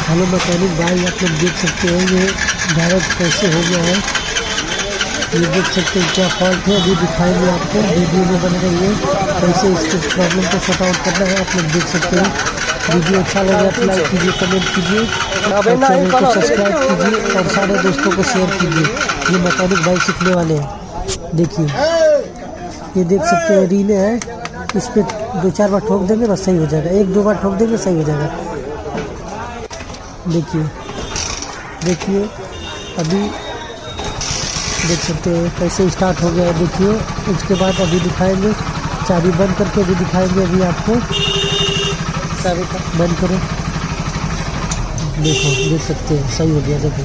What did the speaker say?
Hello mechanic भाई, आप लोग देख सकते हैं ये डायरेक्ट कैसे हो गया है। ये देख सकते हैं क्या फॉल्ट है, अभी दिखाएंगे आपको, वीडियो में बन रही है कैसे इसके प्रॉब्लम को सॉर्ट आउट करना है। आप लोग देख सकते हैं। वीडियो अच्छा लगा तो लाइक कीजिए, कमेंट कीजिए और चैनल को सब्सक्राइब कीजिए और सारे दोस्तों को शेयर कीजिए। ये मैकेनिक भाई सीखने वाले हैं। देखिए ये देख सकते हैं रीले है, इस पर 2-4 बार ठोक देंगे बस सही हो जाएगा। 1-2 बार ठोक देंगे सही हो जाएगा। देखिए अभी देख सकते हैं कैसे स्टार्ट हो गया है। देखिए उसके बाद अभी दिखाएंगे, चाबी बंद करके भी दिखाएंगे अभी आपको। चाबी बंद करो, देखो देख सकते हैं सही हो गया। देखो